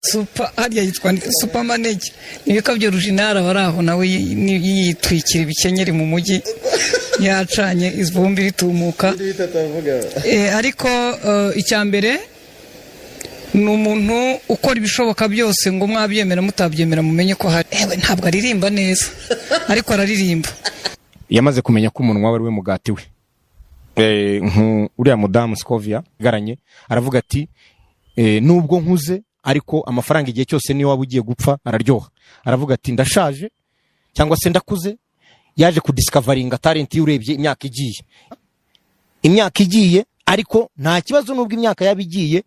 Super hariya yitwa Super Manege nibikabyo Rujinara baraho nawe yitwikira ibikenyeri mu mujyi yacanye izvumbi ritumuka ariko icyambere n'umuntu ukora ibishoboka byose ngo mwabyemera mutabyemera mumenye ko hari ntabwo aririmba neza ariko araririmba yamaze kumenya ko umunwa wari we mugati we uriya mudamu Scovia garanye aravuga ati nubwo nkuze ariko amafaranga igihe cyose niyo wabugiye gupfa araryoha aravuga ati ndashaje cyangwa se ndakuze yaje kudiscoveringa talent y'urebye imyaka igiye ariko nta kibazo nubwo imyaka yabigiye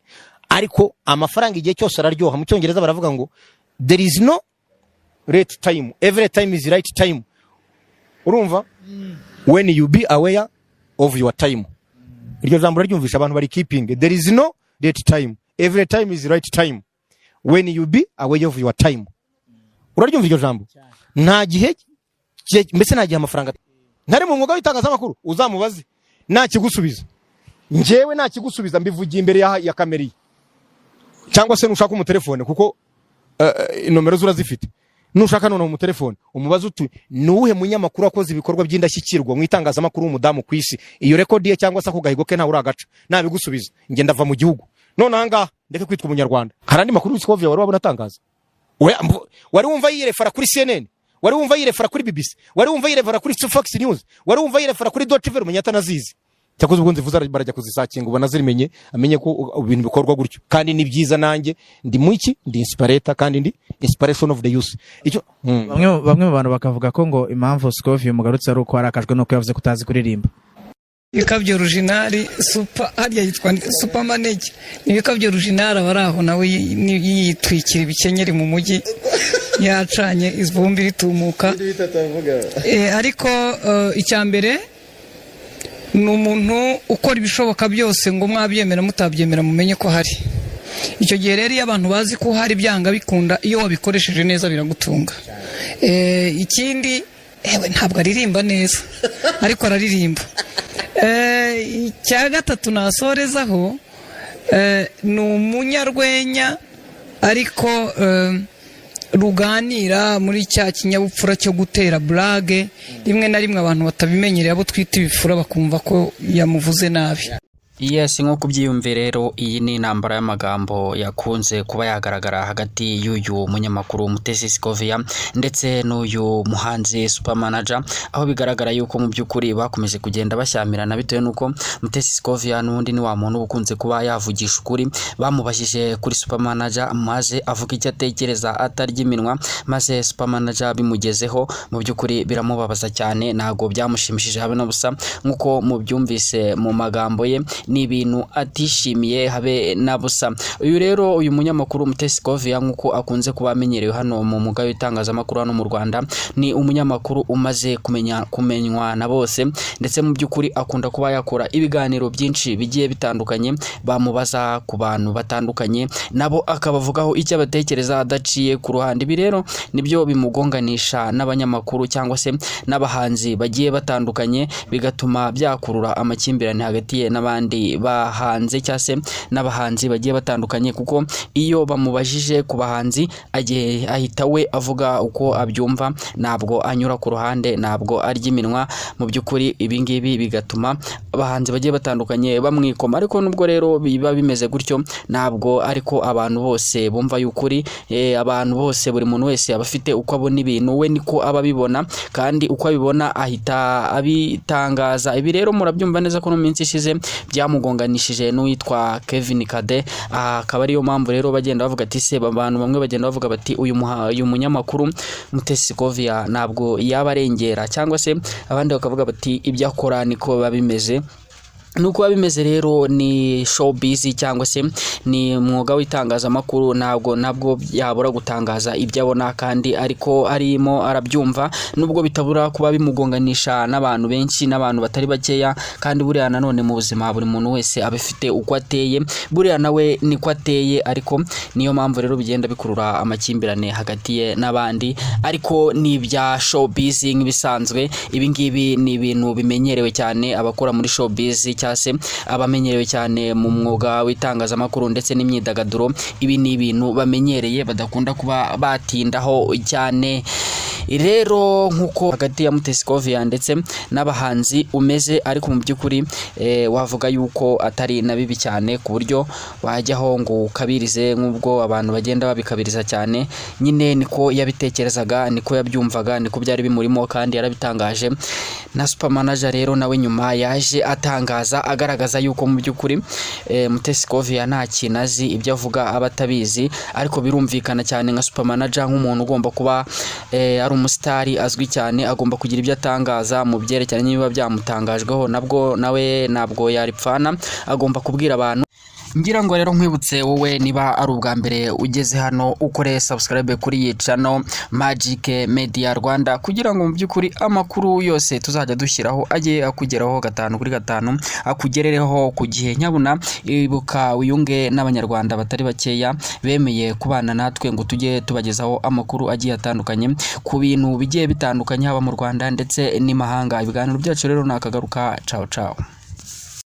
ariko amafaranga igihe cyose araryoha mu cyongereza baravuga ngo there is no right time, every time is right time. Urumva when you be aware of your time. Iryo jambo raryumvisha abantu bari keeping, there is no right time, every time is right time when you be aware of your time. Uraryumva iryo jambo nta gihe mbese nta gihe amafaranga ntari mu mwuga w'itangazamakuru uzamubaze nta kigusubiza njyewe nta kigusubiza mbivugiye imbere ya kamera cyangwa se nushaka umutelefone kuko nomero zurazifite nushaka none mu telefone umubaza uti nuhe munyamakuru akoze ibikorwa by'indashyikirwa mu itangazamakuru umudamu kwisi iyo record ye cyangwa se akugahigo ke nta uragaca nabigusubiza nge ndava mu gihugu none hanga ndeke kwitwa umunyarwanda harandi makuru Scovia wari wabona tangaza wari wumva yirefara kuri CNN, wari wumva yirefara kuri BBC, wari wumva yirefara kuri Fox News, wari wumva yirefara kuri Deutsche Welle munyata nazizi cyakoze ubwo nzivuza barajya kuzisakinga ubona zirimenye amenye ko ibintu bikorwa gutyo kandi ni byiza nanjye ndi muiki ndi inspirator kandi ndi inspiration of the youth icyo bamwe mu bantu bakavuga ko ngo impamvu Scovia mugarutse ari uko arakajwe no kuyavuze kutazi kuririmba Ibikabyo Rujinari Super hariya yitwa Super Manege nibikabyo Rujinara baraho nawe yitwikira ibikenyeri mu mujyi yacanye izvumbi ritumuka ariko icyambere n'umuntu ukora ibishoboka byose ngo mwabyemera mutabyemera mumenye ko hari icyo gihe rero abantu bazi ko hari byanga bikunda iyo wabikoresheje neza biragutunga ikindi ntabwo aririmba neza ariko araririmba icya gatatu nasorezaho ni umunyarwenya ariko ruganira muri cya kinyabupfura cyo gutera blague rimwe na rimwe abantu batabimenyereye abo twita ibifura bakumva ko yamuvuze nabi. Yes, nko kubyiyumvira rero iyi ni intambara y'amagambo yakunze kuba yagaragara hagati y'uyu munyamakuru Mutesi Scovia ndetse n'uyu muhanzi Super Manager, aho bigaragara yuko mu by'ukuri bakomeje kugenda bashyamirana bitewe nuko Mutesi Scovia n'undi ni wa muntu ukunze kuba yavugisha ukuri. Bamubashije kuri Super Manager maze avuga icyo atekereza atarya iminwa, maze Super Manager bimugezeho mu by'ukuri biramubabaza cyane, ntago byamushimishije habe no busa nkuko mu byumvise mu magambo ye ni ibintu atishimiye habe na busa. Uyu rero uyu munyamakuru Mutesi Scovia nkuko akunze kuba amenyerewe hano mu mugayo w'itangazamakuru hano mu Rwanda, ni umunyamakuru umaze kumenywa na bose ndetse mu by'ukuri akunda kuba yakora ibiganiro byinshi bigiye bitandukanye, bamubaza ku bantu batandukanye nabo akabavugaho icyo abatekereza adaciye ku ruhande. Ibi rero nibyo bimugonganisha n'abanyamakuru cyangwa se n'abahanzi bagiye batandukanye, bigatuma byakurura amakimbirane hagati ye n'abandi bahanze cyangwa se n'abahanzi bagiye batandukanye, kuko iyo bamubajije ku bahanzi ahita we avuga uko abyumva, ntabwo anyura ku ruhande, ntabwo arya iminwa. Mu by'ukuri ibi ngibi bigatuma abahanzi bagiye batandukanye bamwikoma. Ariko nubwo rero biba bimeze gutyo, ntabwo ariko abantu bose bumva y'ukuri, abantu bose buri muntu wese abafite uko abona ibintu, we niko ababibona kandi uko abibona ahita abitangaza. Ibi rero murabyumva neza ko no minsi ishize byamugonganishije n'uwitwa Kevin Kade, akaba ariyo mpamvu rero bagenda bavuga ati se abantu bamwe bagenda bavuga bati uyu munyamakuru Mutesi Scovia ntabwo yabarengera, cyangwa se abandi bakavuga bati ibyo akora niko babimeze. Nuko babimeze rero ni showbiz cyangwa se ni mwuga w'itangazamakuru, nabwo yabura gutangaza ibyo abona kandi ariko arimo arabyumva, nubwo bitabura kuba bimugonganisha n'abantu benshi n'abantu batari bakeya. Kandi buriya nanone mu buzima buri muntu wese abafite uko ateye, buriya nawe niko ateye, ariko niyo mpamvu rero bigenda bikurura amakimbirane hagati ye n'abandi. Ariko ni bya showbiz nk'ibisanzwe, ibi ngibi ni ibintu bimenyerewe cyane abakora muri showbiz cyangwa se abamenyerewe cyane mu mwuga w'itangazamakuru ndetse n'imyidagaduro, ibi ni ibintu bamenyereye badakunda kuba batindaho cyane. Rero nkuko hagati ya Mutesi Scovia ndetse n'abahanzi umeze, ariko mu by'ukuri wavuga yuko atari na bibi cyane ku buryo wajyaho ngo ukabirize nk'ubwo abantu bagenda babikabiriza cyane. Nyine niko yabitekerezaga, niko yabyumvaga, niko byari bimurimo kandi yarabitangaje. Na Super Manager rero nawe nyuma yaje atangaza agaragaza yuko mu by'ukuri Mutesi Scovia nta kintu azi, ibyo avuga abatabizi, ariko birumvikana cyane nka Super Manager nk'umuntu ugomba kuba ari umusitari azwi cyane, agomba kugira ibyo atangaza mu byerekeranye niba byamutangajweho, nabwo nawe ntabwo yaripfana, agomba kubwira abantu. Ngira ngo rero nkwibutse wowe niba ari ubwa mbere ugeze hano ukore subscribe kuri iyi channel Magic Media Rwanda, kugira ngo mu by'ukuri amakuru yose tuzajya dushyiraho ajye akugeraho 5 kuri 5, akugerereho ku gihe. Nyabuna ibuka wiyunge n'abanyarwanda batari bakeya bemeye kubana natwe ngo tujye tubagezaho amakuru agiye atandukanye ku bintu bigiye bitandukanye haba mu Rwanda ndetse n'imahanga. Ibiganiro byacu rero nakagaruka. Ciao ciao.